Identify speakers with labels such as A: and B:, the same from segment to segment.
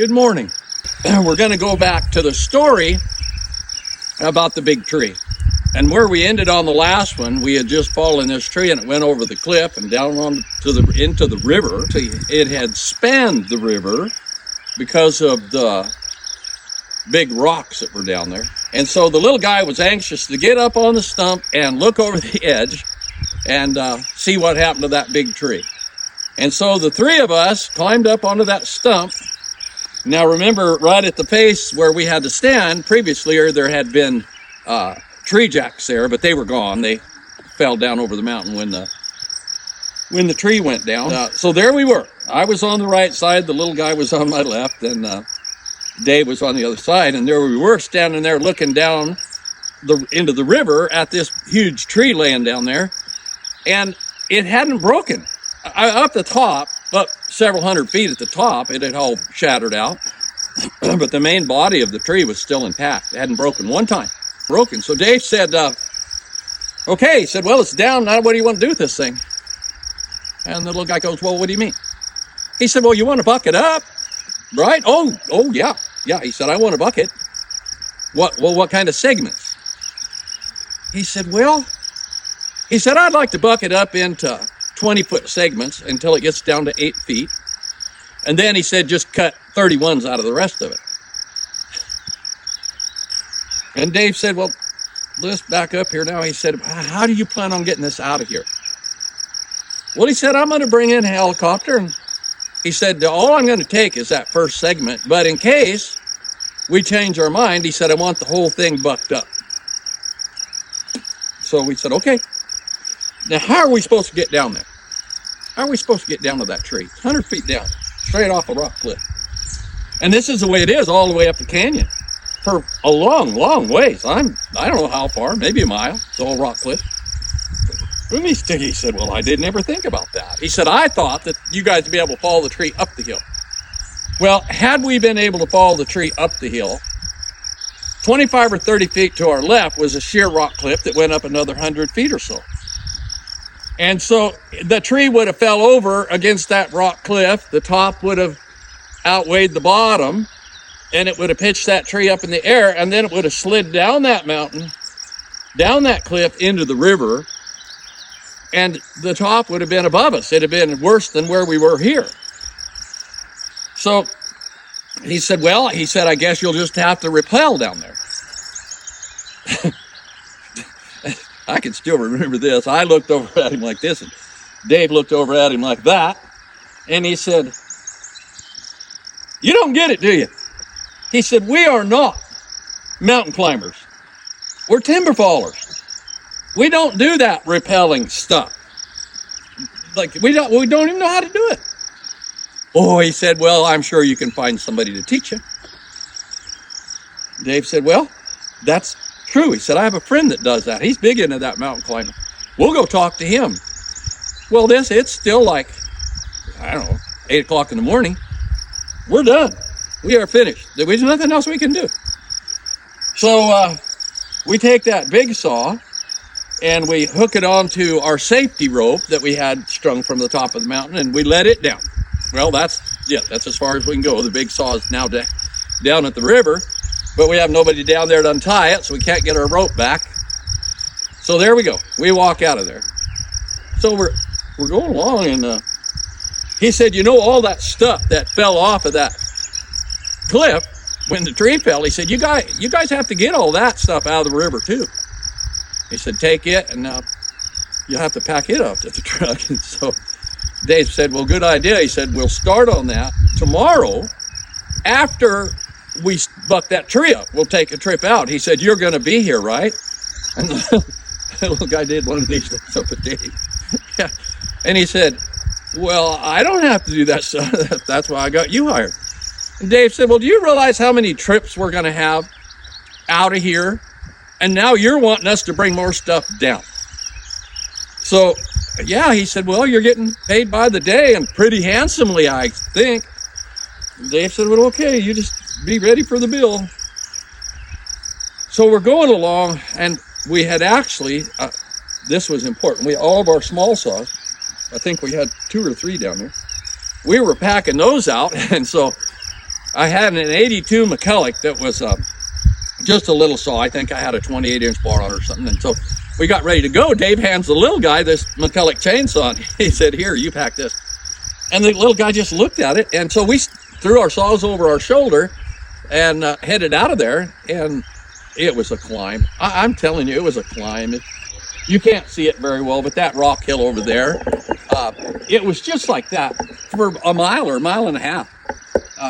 A: Good morning. We're going to go back to the story about the big tree. And where we ended on the last one, we had just fallen this tree and it went over the cliff and down into the river. It had spanned the river because of the big rocks that were down there. And so the little guy was anxious to get up on the stump and look over the edge and see what happened to that big tree. And so the three of us climbed up onto that stump. Now remember, right at the face where we had to stand previously, there had been tree jacks there, but they were gone. They fell down over the mountain when the tree went down. So there we were. I was on the right side, the little guy was on my left, and Dave was on the other side. And there we were standing there looking down into the river at this huge tree laying down there. And it hadn't broken. Up the top, up several hundred feet at the top, it had all shattered out. But the main body of the tree was still intact. It hadn't broken one time. So Dave said, okay, he said, well, it's down now. What do you want to do with this thing? And the little guy goes, well, what do you mean? He said, well, you want to buck it up, right? Oh, yeah. He said, I want a bucket. What kind of segments? He said, I'd like to buck it up into 20-foot segments until it gets down to 8 feet. And then he said, just cut 31s out of the rest of it. And Dave said, well, let's back up here now. He said, how do you plan on getting this out of here? Well, he said, I'm going to bring in a helicopter. And he said, all I'm going to take is that first segment. But in case we change our mind, he said, I want the whole thing bucked up. So we said, okay. Now, how are we supposed to get down there? How are we supposed to get down to that tree? 100 feet down, straight off a rock cliff. And this is the way it is all the way up the canyon for a long, long ways. I don't know how far, maybe a mile. It's all rock cliff. He said, well, I didn't ever think about that. He said, I thought that you guys would be able to follow the tree up the hill. Well, had we been able to follow the tree up the hill, 25 or 30 feet to our left was a sheer rock cliff that went up another 100 feet or so. And so the tree would have fell over against that rock cliff. The top would have outweighed the bottom, and it would have pitched that tree up in the air, and then it would have slid down that mountain, down that cliff into the river, and the top would have been above us. It'd have been worse than where we were here. So he said, I guess you'll just have to rappel down there. I can still remember this. I looked over at him like this, and Dave looked over at him like that, and he said, you don't get it, do you? He said, we are not mountain climbers. We're timber fallers. We don't do that rappelling stuff. Like, we don't even know how to do it. Oh, he said, well, I'm sure you can find somebody to teach you. Dave said, well, that's true. He said, I have a friend that does that. He's big into that mountain climbing. We'll go talk to him. Well, it's still like, 8 o'clock in the morning. We're done. We are finished. There's nothing else we can do. So we take that big saw and we hook it onto our safety rope that we had strung from the top of the mountain, and we let it down. Well, that's as far as we can go. The big saw is now down at the river, but we have nobody down there to untie it, so we can't get our rope back. So there we go. We walk out of there. So we're going along, and he said, all that stuff that fell off of that cliff when the tree fell, he said, you guys have to get all that stuff out of the river too. He said, take it, and you'll have to pack it up to the truck. And so Dave said, well, good idea. He said, we'll start on that tomorrow. After we buck that tree up, we'll take a trip out. He said, you're going to be here, right? And the little guy did one of these looks up at Dave. Yeah. And he said, well, I don't have to do that stuff. That's why I got you hired. And Dave said, well, do you realize how many trips we're going to have out of here? And now you're wanting us to bring more stuff down. So, yeah, he said, well, you're getting paid by the day, and pretty handsomely, I think. And Dave said, well, okay, you just be ready for the bill. So we're going along, and we had actually, this was important, all of our small saws, I think we had 2 or 3 down there, we were packing those out, and so I had an 82 McCulloch that was just a little saw. I think I had a 28-inch bar on or something. And so we got ready to go. Dave hands the little guy this McCulloch chainsaw. He said, here, you pack this. And the little guy just looked at it. And so we threw our saws over our shoulder and headed out of there. And it was a climb. I'm telling you, it was a climb. You can't see it very well, but that rock hill over there, it was just like that for a mile or a mile and a half,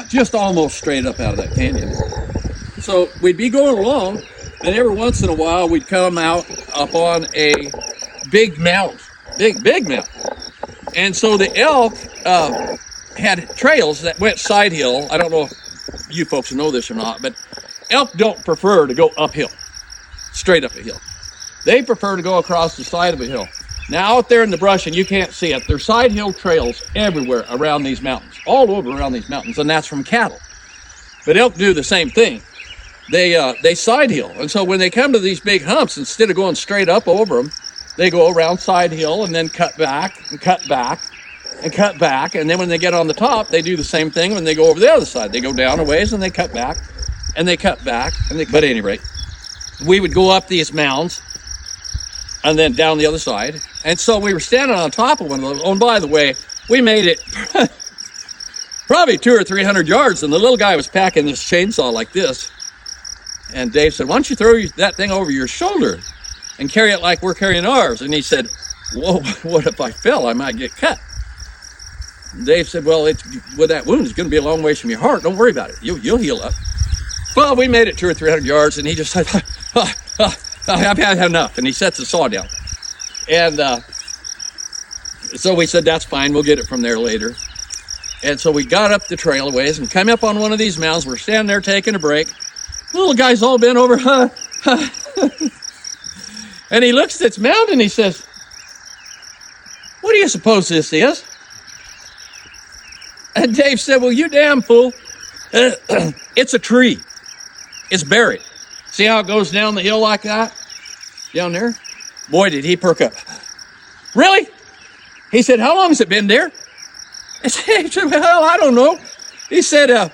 A: just almost straight up out of that canyon. So we'd be going along, and every once in a while we'd come out upon a big mountain, big mountain. And so the elk had trails that went side hill. I don't know if you folks know this or not, but elk don't prefer to go uphill, straight up a hill. They prefer to go across the side of a hill. Now out there in the brush, and you can't see it, there's side hill trails everywhere around these mountains, all over around these mountains, and that's from cattle. But elk do the same thing. They side hill, and so when they come to these big humps, instead of going straight up over them, they go around side hill and then cut back and cut back and cut back, and then when they get on the top, they do the same thing when they go over the other side. They go down a ways and they cut back and they cut back, but at any rate, we would go up these mounds and then down the other side. And so we were standing on top of one of those. Oh, and by the way, we made it probably 200 or 300 yards, and the little guy was packing this chainsaw like this. And Dave said, why don't you throw that thing over your shoulder and carry it like we're carrying ours? And he said, whoa, what if I fell? I might get cut. And Dave said, well, with that wound, it's going to be a long ways from your heart. Don't worry about it. You'll heal up. Well, we made it 200 or 300 yards, and he just said, I've had enough. And he sets the saw down. And so we said, that's fine. We'll get it from there later. And so we got up the trail a ways and come up on one of these mounds. We're standing there taking a break. The little guy's all bent over. And he looks at this mound and he says, what do you suppose this is? And Dave said, well, you damn fool. It's a tree. It's buried. See how it goes down the hill like that? Down there? Boy, did he perk up. Really? He said, how long has it been there? I said, well, I don't know. He said,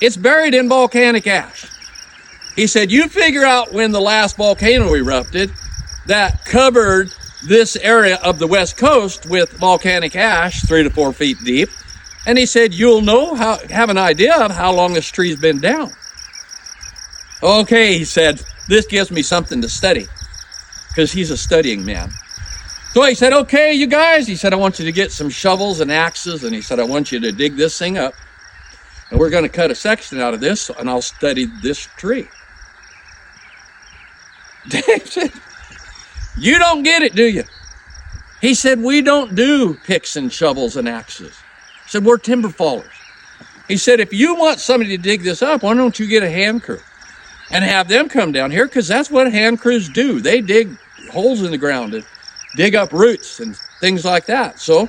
A: it's buried in volcanic ash. He said, you figure out when the last volcano erupted that covered this area of the West Coast with volcanic ash 3 to 4 feet deep. And he said, you'll have an idea of how long this tree's been down. Okay, he said, this gives me something to study, because he's a studying man. So he said, okay, you guys, he said, I want you to get some shovels and axes, and he said, I want you to dig this thing up, and we're going to cut a section out of this, and I'll study this tree. Dave said, you don't get it, do you? He said, we don't do picks and shovels and axes. He said, we're timber fallers. He said, if you want somebody to dig this up, why don't you get a hand crew and have them come down here? Because that's what hand crews do. They dig holes in the ground and dig up roots and things like that. So,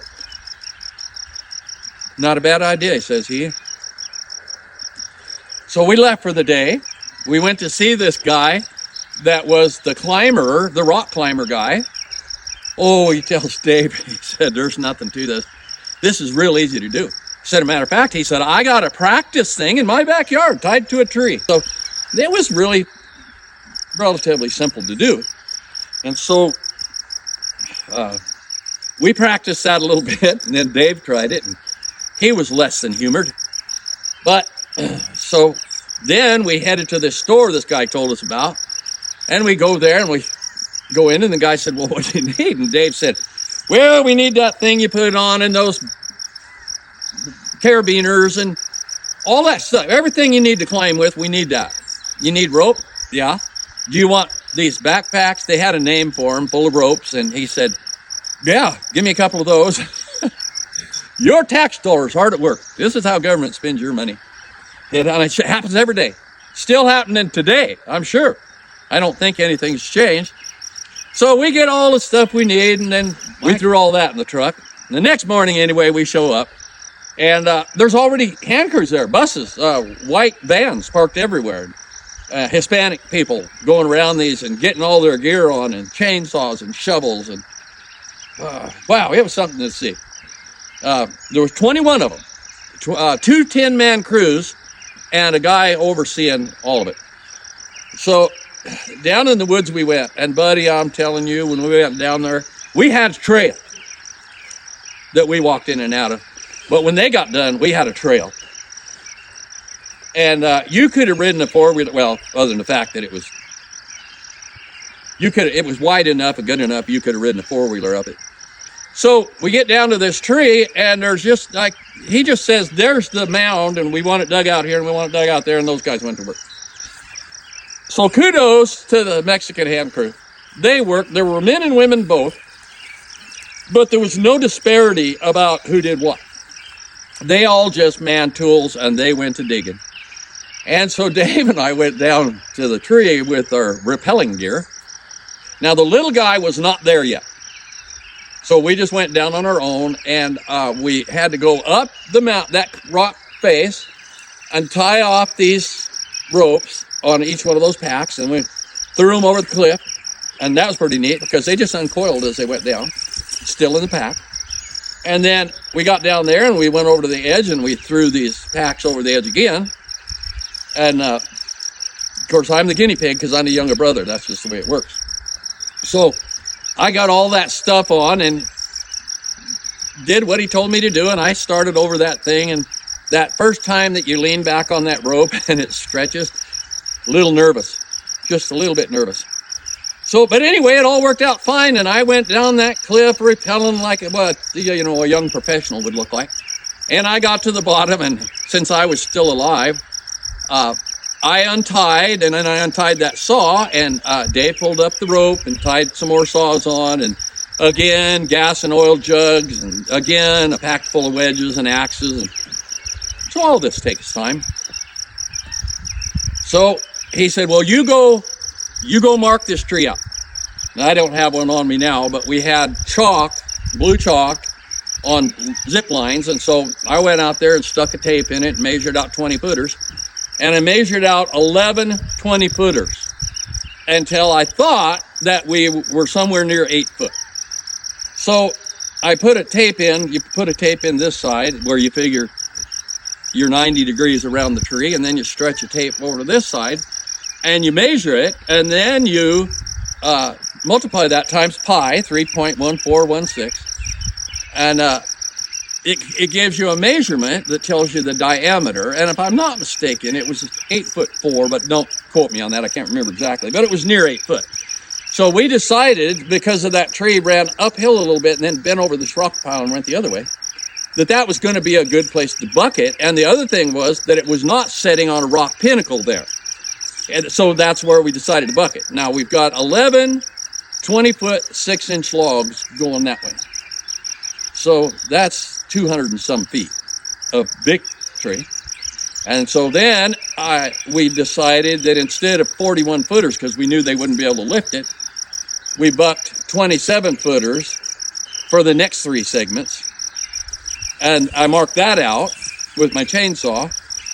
A: not a bad idea, says he. So we left for the day. We went to see this guy that was the climber, the rock climber guy. Oh, he tells Dave, he said, there's nothing to this. This is real easy to do. He said, as a matter of fact, he said, I got a practice thing in my backyard tied to a tree. So it was really relatively simple to do. And so we practiced that a little bit, and then Dave tried it, and he was less than humored. But so then we headed to this store this guy told us about, and we go there, and we go in, and the guy said, well, what do you need? And Dave said, well, we need that thing you put on and those carabiners and all that stuff. Everything you need to climb with, we need that. You need rope? Yeah. Do you want these backpacks? They had a name for them, full of ropes. And he said, yeah, give me a couple of those. Your tax dollars hard at work. This is how government spends your money. It happens every day. Still happening today, I'm sure. I don't think anything's changed. So we get all the stuff we need, and then we threw all that in the truck. And the next morning, anyway, we show up, and there's already hand crews there, buses, white vans parked everywhere, Hispanic people going around these and getting all their gear on, and chainsaws and shovels, and wow, it was something to see. There was 21 of them. two 10-man crews and a guy overseeing all of it. So down in the woods we went, and buddy, I'm telling you, when we went down there, we had a trail that we walked in and out of. But when they got done, we had a trail. And you could have ridden a four-wheeler, well, other than the fact that it was wide enough and good enough, you could have ridden a four-wheeler up it. So we get down to this tree, and there's just like, he just says, there's the mound, and we want it dug out here, and we want it dug out there, and those guys went to work. So kudos to the Mexican hand crew. They worked. There were men and women both, but there was no disparity about who did what. They all just manned tools, and they went to digging. And so Dave and I went down to the tree with our rappelling gear. Now, the little guy was not there yet. So we just went down on our own, and we had to go up the mountain, that rock face, and tie off these ropes on each one of those packs, and we threw them over the cliff. And that was pretty neat because they just uncoiled as they went down, still in the pack. And then we got down there and we went over to the edge and we threw these packs over the edge again. And of course, I'm the guinea pig because I'm the younger brother. That's just the way it works. So I got all that stuff on and did what he told me to do. And I started over that thing. And that first time that you lean back on that rope and it stretches, a little nervous, just a little bit nervous. So, but anyway, it all worked out fine, and I went down that cliff rappelling like what a young professional would look like. And I got to the bottom, and since I was still alive, I untied, and then I untied that saw, and Dave pulled up the rope and tied some more saws on, and again, gas and oil jugs, and again, a pack full of wedges and axes, and so all this takes time. So he said, well, you go mark this tree out. Now, I don't have one on me now, but we had chalk, blue chalk, on zip lines. And so I went out there and stuck a tape in it and measured out 20 footers. And I measured out 11 20-footers until I thought that we were somewhere near 8 foot. So I put a tape in. You put a tape in this side where you figure you're 90 degrees around the tree, and then you stretch a tape over to this side, and you measure it, and then you multiply that times pi, 3.1416, and it gives you a measurement that tells you the diameter. And if I'm not mistaken, it was 8'4", but don't quote me on that. I can't remember exactly, but it was near 8 foot. So we decided, because of that tree ran uphill a little bit and then bent over this rock pile and went the other way, that was going to be a good place to bucket. And the other thing was that it was not setting on a rock pinnacle there. And so that's where we decided to bucket. Now we've got 11 20-foot, 6-inch logs going that way. So that's 200 and some feet of big tree. And so then we decided that instead of 41 footers, because we knew they wouldn't be able to lift it, we bucked 27 footers for the next 3 segments. And I marked that out with my chainsaw.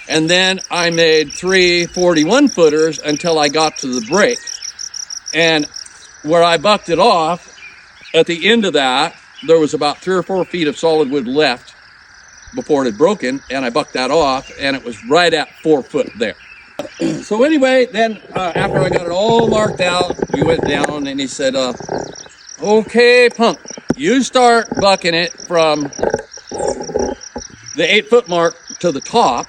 A: And then I made 3 41-footers until I got to the break. And where I bucked it off, at the end of that, there was about 3 or 4 feet of solid wood left before it had broken. And I bucked that off, and it was right at 4 foot there. So anyway, then after I got it all marked out, we went down, and he said, okay, punk, you start bucking it from the 8-foot mark to the top,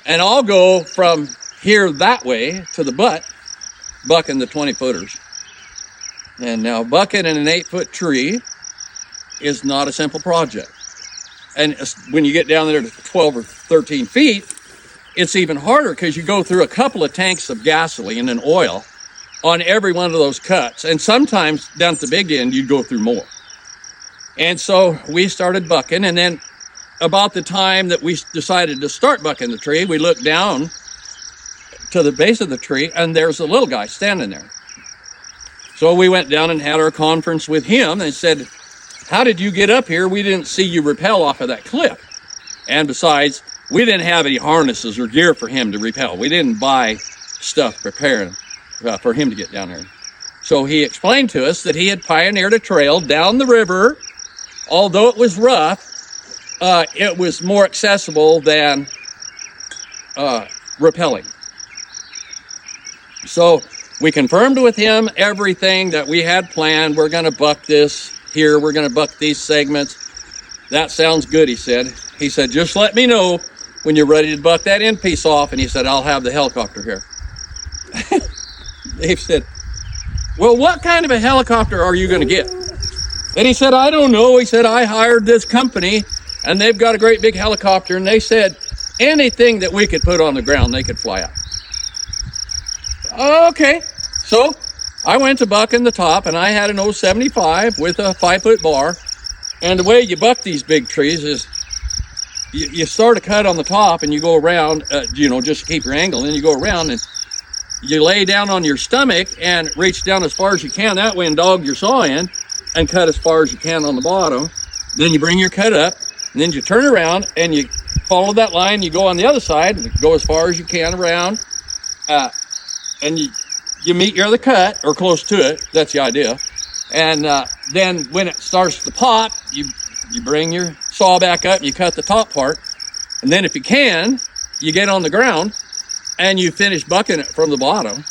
A: and I'll go from here that way to the butt, bucking the 20-footers. And now bucking in an 8-foot tree is not a simple project. And when you get down there to 12 or 13 feet, it's even harder because you go through a couple of tanks of gasoline and oil on every one of those cuts. And sometimes down at the big end, you'd go through more. And so we started bucking, and then about the time that we decided to start bucking the tree, we looked down to the base of the tree, and there's a little guy standing there. So we went down and had our conference with him and said, how did you get up here? We didn't see you rappel off of that cliff. And besides, we didn't have any harnesses or gear for him to rappel. We didn't buy stuff prepared for him to get down there. So he explained to us that he had pioneered a trail down the river, although it was rough, it was more accessible than rappelling. So we confirmed with him everything that we had planned. We're going to buck this here. We're going to buck these segments. That sounds good, he said. He said, just let me know when you're ready to buck that end piece off. And he said, I'll have the helicopter here. Dave said, well, what kind of a helicopter are you going to get? And he said, I don't know. He said, I hired this company and they've got a great big helicopter. And they said anything that we could put on the ground, they could fly out. Okay. So I went to buck in the top and I had an 075 with a 5-foot bar. And the way you buck these big trees is you start a cut on the top and you go around, just to keep your angle. And then you go around and you lay down on your stomach and reach down as far as you can that way and dog your saw in and cut as far as you can on the bottom. Then you bring your cut up and then you turn around and you follow that line. You go on the other side and go as far as you can around. And you meet your other cut or close to it. That's the idea. And then when it starts to pop, you bring your saw back up and you cut the top part. And then if you can, you get on the ground and you finish bucking it from the bottom.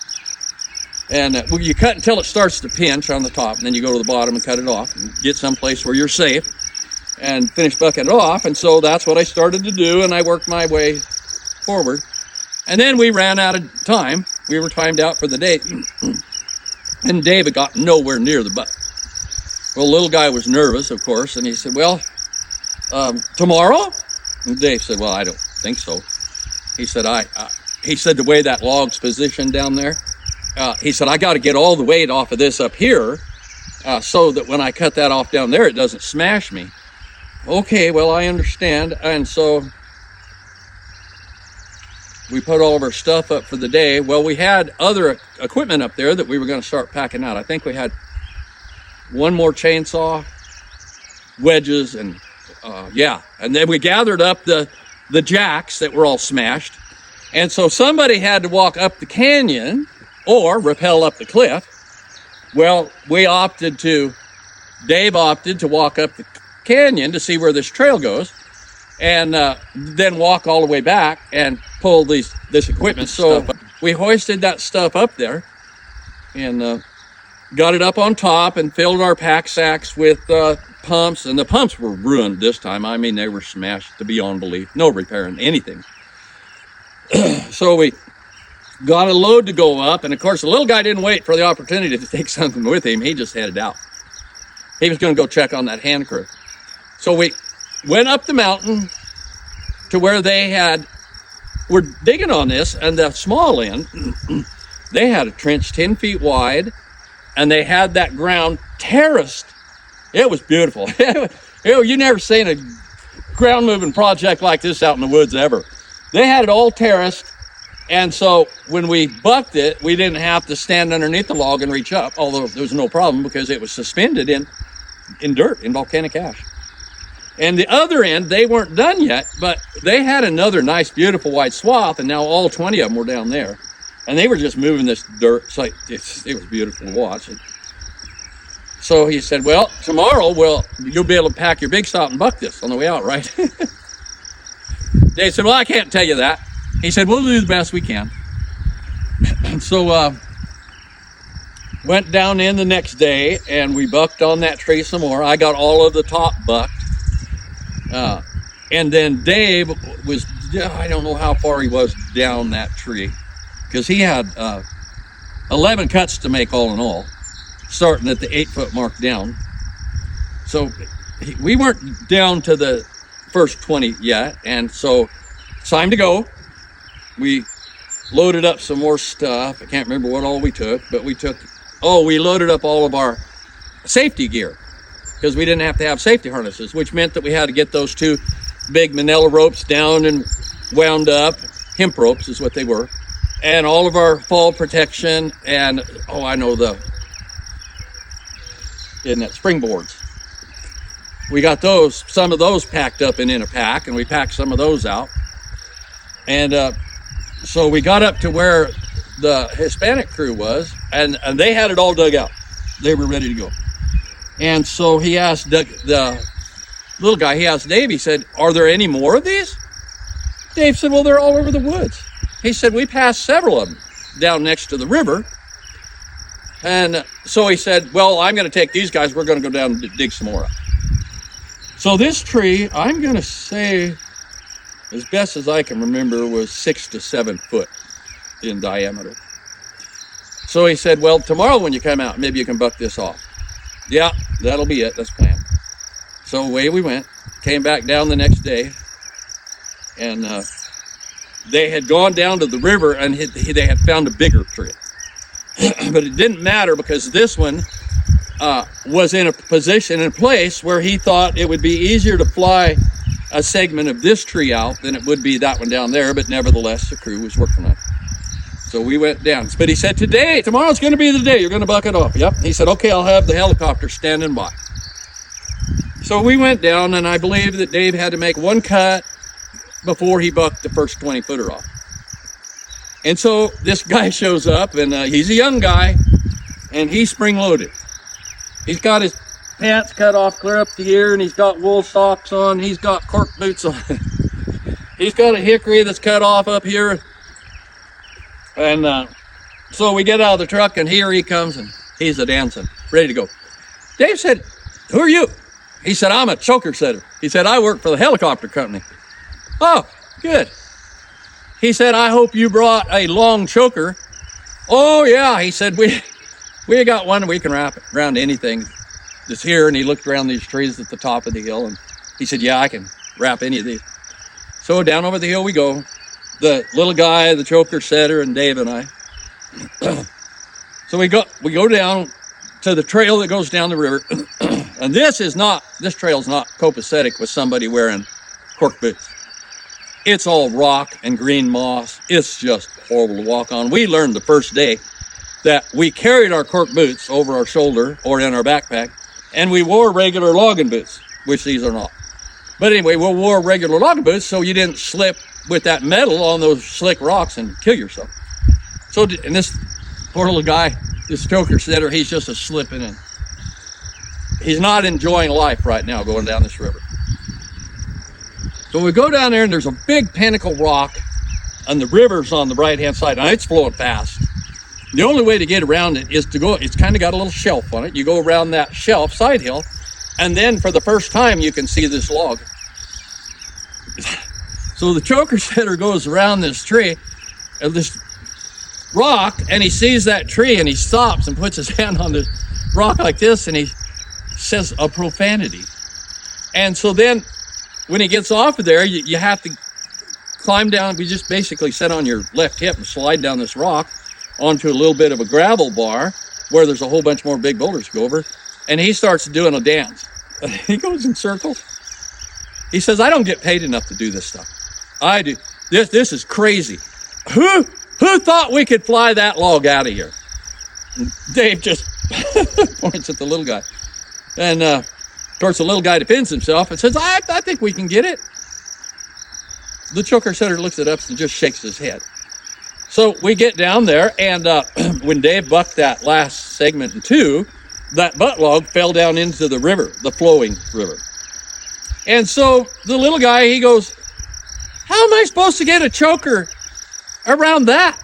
A: And you cut until it starts to pinch on the top. And then you go to the bottom and cut it off and get someplace where you're safe and finish bucking it off. And so that's what I started to do. And I worked my way forward. And then we ran out of time. We were timed out for the day. And David got nowhere near the buck. Well, the little guy was nervous, of course, and he said, well, tomorrow? And Dave said, well, I don't think so. He said, he said, the way that log's positioned down there, he said, I got to get all the weight off of this up here so that when I cut that off down there, it doesn't smash me. Okay, well, I understand. And so we put all of our stuff up for the day. Well, we had other equipment up there that we were going to start packing out. I think we had one more chainsaw, wedges, and and then we gathered up the jacks that were all smashed. And so somebody had to walk up the canyon or rappel up the cliff. Well, Dave opted to walk up the canyon to see where this trail goes and then walk all the way back and pull this equipment. So we hoisted that stuff up there and got it up on top and filled our pack sacks with pumps. And the pumps were ruined this time. I mean, they were smashed to beyond belief. No repairing anything. So we got a load to go up. And of course, the little guy didn't wait for the opportunity to take something with him. He just headed out. He was going to go check on that hand crew. So we went up the mountain to where were digging on this, and the small end, they had a trench 10 feet wide, and they had that ground terraced. It was beautiful. You never seen a ground moving project like this out in the woods ever. They had it all terraced, and so when we bucked it, we didn't have to stand underneath the log and reach up, although there was no problem because it was suspended in dirt, in volcanic ash. And the other end, they weren't done yet, but they had another nice, beautiful white swath, and now all 20 of them were down there. And they were just moving this dirt. It was beautiful to watch. So he said, well, tomorrow you'll be able to pack your big stop and buck this on the way out, right? They said, well, I can't tell you that. He said, we'll do the best we can. So went down in the next day, and we bucked on that tree some more. I got all of the top bucked. And then Dave was, I don't know how far he was down that tree, because he had 11 cuts to make all in all, starting at the 8-foot mark down. So we weren't down to the first 20 yet, and so it's time to go. We loaded up some more stuff. I can't remember what all we took, but we loaded up all of our safety gear, because we didn't have to have safety harnesses, which meant that we had to get those 2 big manila ropes down and wound up. Hemp ropes is what they were. And all of our fall protection and, springboards. We got some of those packed up in a pack, and we packed some of those out. And so we got up to where the Hispanic crew was, and they had it all dug out. They were ready to go. And so he asked the little guy, he asked Dave, he said, are there any more of these? Dave said, well, they're all over the woods. He said, we passed several of them down next to the river. And so he said, well, I'm going to take these guys. We're going to go down and dig some more up. So this tree, I'm going to say, as best as I can remember, was 6 to 7 foot in diameter. So he said, well, tomorrow when you come out, maybe you can buck this off. Yeah, that'll be it. That's planned. So away we went, came back down the next day, and they had gone down to the river and they had found a bigger tree. But it didn't matter because this one was in a position and place where he thought it would be easier to fly a segment of this tree out than it would be that one down there. But nevertheless, the crew was working on it. So we went down. But he said, tomorrow's going to be the day. You're going to buck it off. Yep. He said, okay, I'll have the helicopter standing by. So we went down, and I believe that Dave had to make one cut before he bucked the first 20-footer off. And so this guy shows up, and he's a young guy, and he's spring-loaded. He's got his pants cut off clear up to here, and he's got wool socks on. He's got cork boots on. He's got a hickory that's cut off up here. And so we get out of the truck, and here he comes, and he's a-dancing, ready to go. Dave said, who are you? He said, I'm a choker setter. He said, I work for the helicopter company. Oh, good. He said, I hope you brought a long choker. Oh, yeah. He said, we got one we can wrap it around anything that's here. And he looked around these trees at the top of the hill, and he said, yeah, I can wrap any of these. So down over the hill we go. The little guy, the choker setter, and Dave and I. So we go down to the trail that goes down the river. And this trail's not copacetic with somebody wearing cork boots. It's all rock and green moss. It's just horrible to walk on. We learned the first day that we carried our cork boots over our shoulder or in our backpack, and we wore regular logging boots, which these are not. But anyway, we wore regular logging boots so you didn't slip with that metal on those slick rocks and kill yourself. So, and this poor little guy, this choker setter, he's just a slipping in. He's not enjoying life right now going down this river. So we go down there, and there's a big pinnacle rock, and the river's on the right-hand side. Now, it's flowing fast. The only way to get around it is to go, it's kind of got a little shelf on it. You go around that shelf, side hill, and then for the first time, you can see this log. So the choker setter goes around this tree, this rock, and he sees that tree, and he stops and puts his hand on the rock like this, and he says a profanity. And so then when he gets off of there, you have to climb down. We just basically sit on your left hip and slide down this rock onto a little bit of a gravel bar where there's a whole bunch more big boulders to go over. And he starts doing a dance. He goes in circles. He says, I don't get paid enough to do this stuff. I do. This is crazy. Who thought we could fly that log out of here? And Dave just points at the little guy. And of course, the little guy defends himself and says, I think we can get it. The choker setter looks at us and just shakes his head. So we get down there, and when Dave bucked that last segment in two, that butt log fell down into the river, the flowing river. And so the little guy, he goes, how am I supposed to get a choker around that?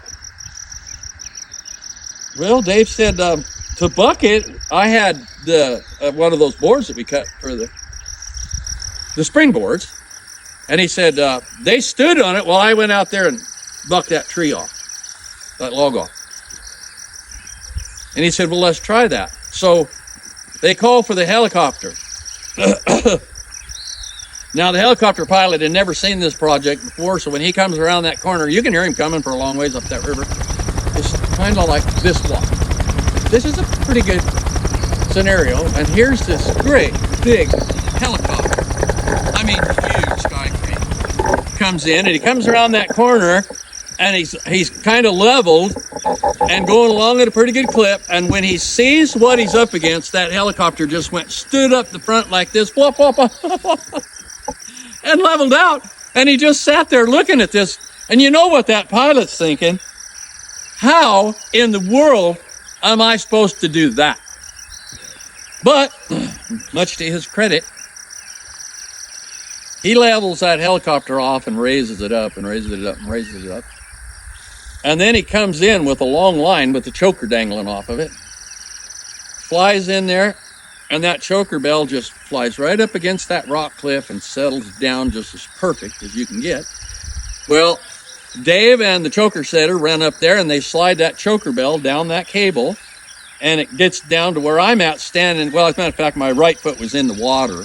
A: Well, Dave said, to buck it, I had the one of those boards that we cut for the spring boards. And he said, they stood on it while I went out there and bucked that tree off, that log off. And he said, well, let's try that. So they called for the helicopter. Now, the helicopter pilot had never seen this project before, so when he comes around that corner, you can hear him coming for a long ways up that river. It's kind of like this walk. This is a pretty good scenario, and here's this great big helicopter. I mean, huge sky crane. Comes in, and he comes around that corner, and he's kind of leveled and going along at a pretty good clip. And when he sees what he's up against, that helicopter just stood up the front like this, whoop, whoop, whoop, and leveled out. And he just sat there looking at this. And you know what that pilot's thinking? How in the world am I supposed to do that? But much to his credit, He levels that helicopter off and raises it up and raises it up and raises it up. And then he comes in with a long line with the choker dangling off of it. Flies in there, and that choker bell just flies right up against that rock cliff and settles down just as perfect as you can get. Well, Dave and the choker setter run up there and they slide that choker bell down that cable, and it gets down to where I'm at standing. Well, as a matter of fact, my right foot was in the water,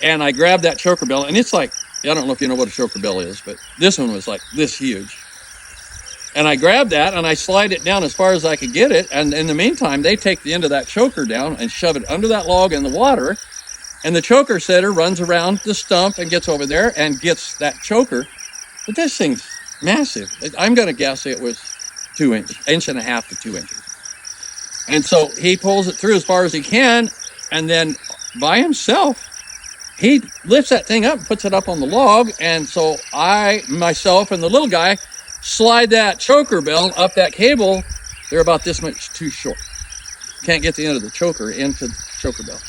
A: and I grabbed that choker bell, and it's like, I don't know if you know what a choker bell is, but this one was like this huge. And I grabbed that and I slide it down as far as I could get it. And in the meantime, they take the end of that choker down and shove it under that log in the water. And the choker setter runs around the stump and gets over there and gets that choker. But this thing's massive. I'm going to guess it was 2 inches, 1.5 to 2 inches. And so he pulls it through as far as he can. And then by himself, he lifts that thing up and puts it up on the log. And so I, myself, and the little guy slide that choker bell up that cable. They're about this much too short. Can't get the end of the choker into the choker bell.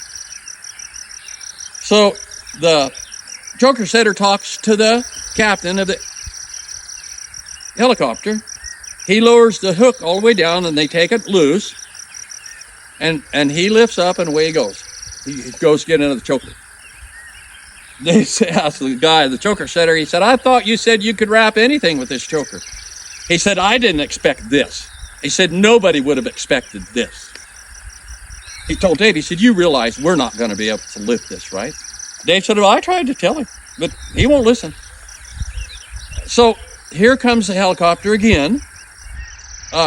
A: So the choker setter talks to the captain of the helicopter. He lowers the hook all the way down and they take it loose. And he lifts up and away he goes. He goes to get into the choker. They asked the guy, the choker setter, he said, I thought you said you could wrap anything with this choker. He said, I didn't expect this. He said, nobody would have expected this. He told Dave, he said, you realize we're not going to be able to lift this, right? Dave said, well, I tried to tell him, but he won't listen. So here comes the helicopter again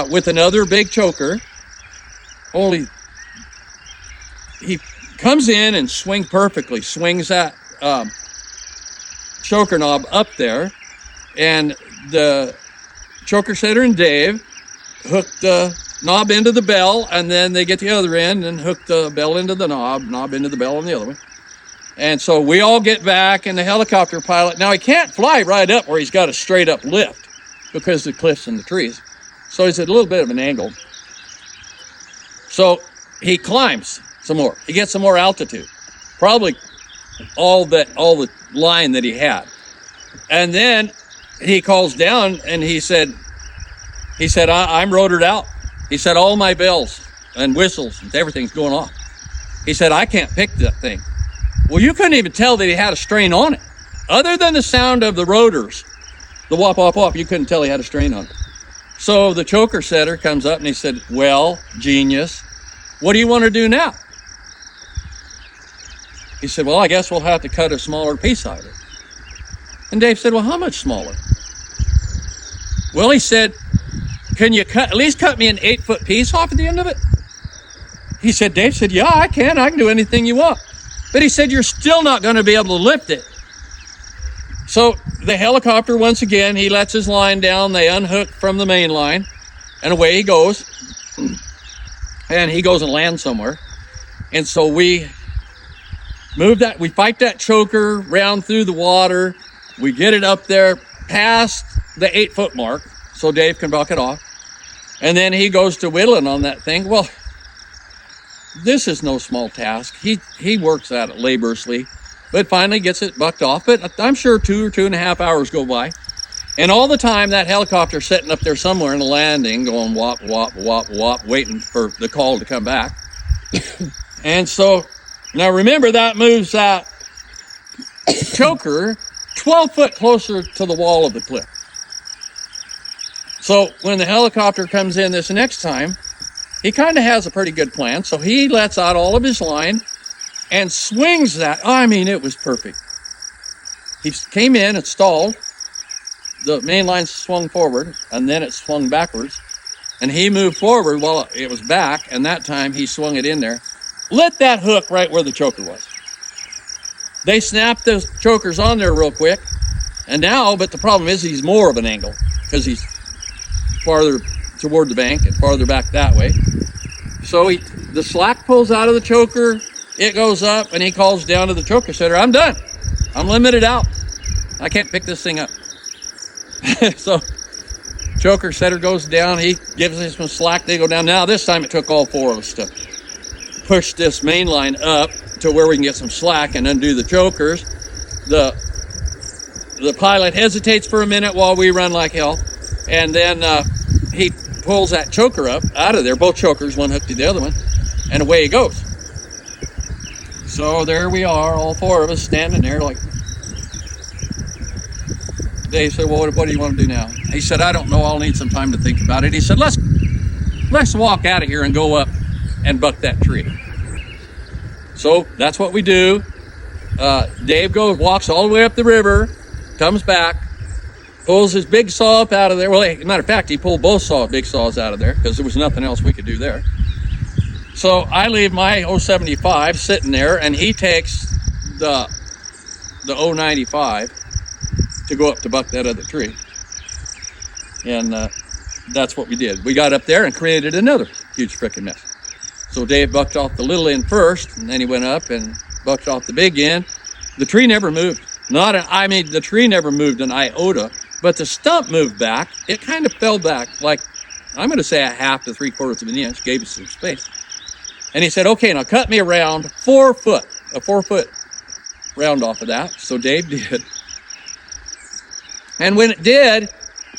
A: with another big choker. Only he comes in and swings that choker knob up there, and the choker setter and Dave hook the knob into the bell, and then they get the other end and hook the bell into the knob into the bell on the other one. And so we all get back, and the helicopter pilot, now he can't fly right up where he's got a straight up lift because of the cliffs and the trees, so he's at a little bit of an angle. So he climbs some more. He gets some more altitude, probably all the line that he had. And then he calls down and he said, I'm rotored out. He said, all my bells and whistles and everything's going off. He said, I can't pick that thing. Well, you couldn't even tell that he had a strain on it. Other than the sound of the rotors, the whop, whop, whop, you couldn't tell he had a strain on it. So the choker setter comes up and he said, well, genius, what do you want to do now? He said, well, I guess we'll have to cut a smaller piece out of it. And Dave said, well, how much smaller? Well, he said, can you at least cut me an 8-foot piece off at the end of it? He said, Dave said, yeah, I can do anything you want. But he said, you're still not going to be able to lift it. So the helicopter, once again, he lets his line down. They unhook from the main line, and away he goes. And he goes and lands somewhere. And so we fight that choker round through the water. We get it up there past the 8-foot mark so Dave can buck it off. And then he goes to whittling on that thing. Well, this is no small task. He works at it laboriously, but finally gets it bucked off. But I'm sure 2 or 2.5 hours go by. And all the time that helicopter's sitting up there somewhere in the landing going wop, wop, wop, wop, waiting for the call to come back. And so, now remember that moves that choker 12 foot closer to the wall of the cliff. So when the helicopter comes in this next time, he kind of has a pretty good plan. So he lets out all of his line and swings that. I mean, it was perfect. He came in and stalled. The main line swung forward, and then it swung backwards. And he moved forward while it was back, and that time he swung it in there. Lit that hook right where the choker was. They snapped the chokers on there real quick. And now, but the problem is he's more of an angle because he's farther toward the bank and farther back that way. So the slack pulls out of the choker, it goes up, and he calls down to the choker setter, I'm done. I'm limited out. I can't pick this thing up. So choker setter goes down, he gives us some slack, they go down. Now this time it took all 4 of us to push this main line up to where we can get some slack and undo the chokers. The the pilot hesitates for a minute while we run like hell, and then he pulls that choker up out of there, both chokers, one hooked to the other one, and away he goes. So there we are, all four of us standing there like. Dave said, well, what do you want to do now? He said, I don't know, I'll need some time to think about it. He said, let's walk out of here and go up and buck that tree. So that's what we do. Dave walks all the way up the river, comes back, pulls his big saw up out of there. Well, as a matter of fact, he pulled both big saws out of there because there was nothing else we could do there. So I leave my 075 sitting there, and he takes the 095 to go up to buck that other tree. And that's what we did. We got up there and created another huge frickin' mess. So Dave bucked off the little end first, and then he went up and bucked off the big end. The tree never moved. The tree never moved an iota, but the stump moved back. It kind of fell back, like, I'm going to say a half to 3/4 of an inch, gave us some space. And he said, okay, now cut me around 4 foot, a 4 foot round off of that. So Dave did. And when it did,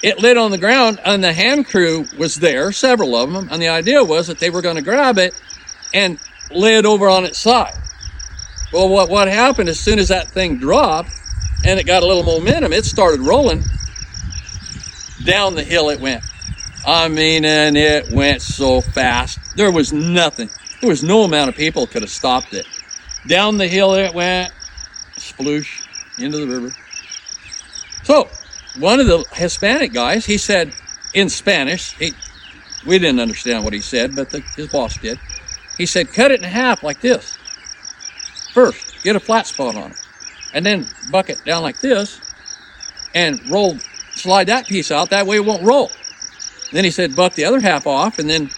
A: it lit on the ground, and the hand crew was there, several of them, and the idea was that they were going to grab it and lay it over on its side. Well, what happened as soon as that thing dropped and it got a little momentum, it started rolling. Down the hill it went. And it went so fast. There was nothing. There was no amount of people could have stopped it. Down the hill it went, sploosh, into the river. So, one of the Hispanic guys, he said in Spanish, we didn't understand what he said, but his boss did. He said, cut it in half like this. First, get a flat spot on it, and then buck it down like this, and slide that piece out, that way it won't roll. Then he said, buck the other half off, and then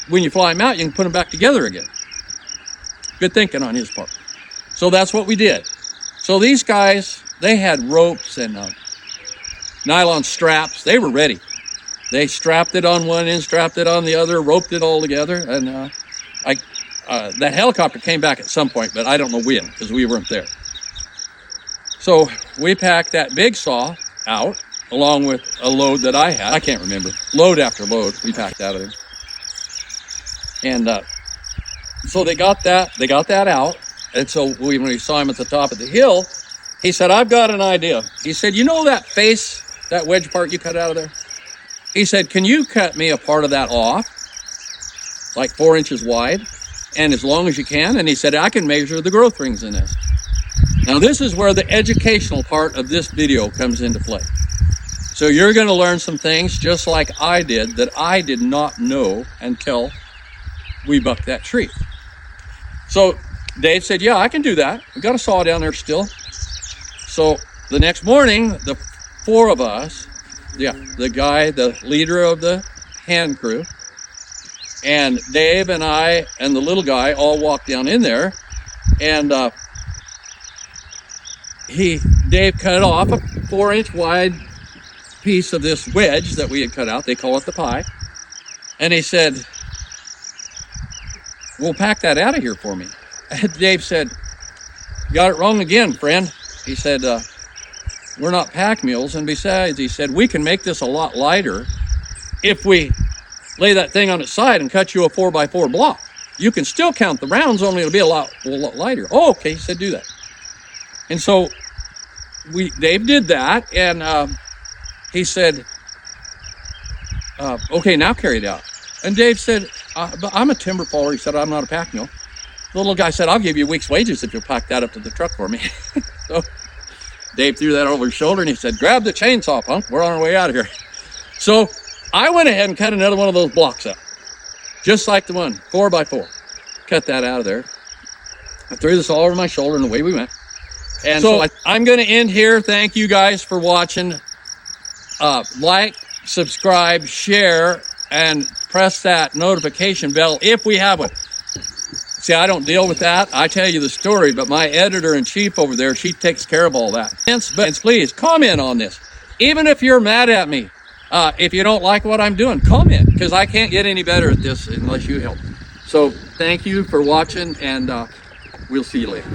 A: when you fly them out, you can put them back together again. Good thinking on his part. So that's what we did. So these guys, they had ropes and nylon straps. They were ready. They strapped it on one end, strapped it on the other, roped it all together, and that helicopter came back at some point, but I don't know when, because we weren't there. So we packed that big saw out, along with a load that I had. I can't remember. Load after load, we packed out of there. And so they got that out. And so when we saw him at the top of the hill, he said, I've got an idea. He said, you know that face, that wedge part you cut out of there? He said, can you cut me a part of that off, like 4 inches wide, and as long as you can? And he said, I can measure the growth rings in this. Now this is where the educational part of this video comes into play. So you're going to learn some things just like I did that I did not know until we bucked that tree. So Dave said, yeah, I can do that. We got a saw down there still. So the next morning, the four of us, the guy, the leader of the hand crew, and Dave and I and the little guy all walked down in there, and Dave cut off a 4-inch wide piece of this wedge that we had cut out. They call it the pie. And he said, well, pack that out of here for me. And Dave said, you got it wrong again, friend. He said, we're not pack mules. And besides, he said, we can make this a lot lighter if we lay that thing on its side and cut you a 4x4 block. You can still count the rounds, only it'll be a lot lighter. Oh, okay, he said, do that. And so Dave did that, and he said, okay, now carry it out. And Dave said, but I'm a timber faller. He said, I'm not a pack mule. The little guy said, I'll give you a week's wages if you'll pack that up to the truck for me. So Dave threw that over his shoulder, and he said, grab the chainsaw, punk. We're on our way out of here. So I went ahead and cut another one of those blocks up, just like the one, 4x4. Cut that out of there. I threw this all over my shoulder, and away we went. And so I'm going to end here. Thank you guys for watching. Like, subscribe, share, and press that notification bell if we have one. See, I don't deal with that. I tell you the story, but my editor-in-chief over there, she takes care of all that. But please, comment on this. Even if you're mad at me, if you don't like what I'm doing, comment, because I can't get any better at this unless you help. So thank you for watching, and we'll see you later.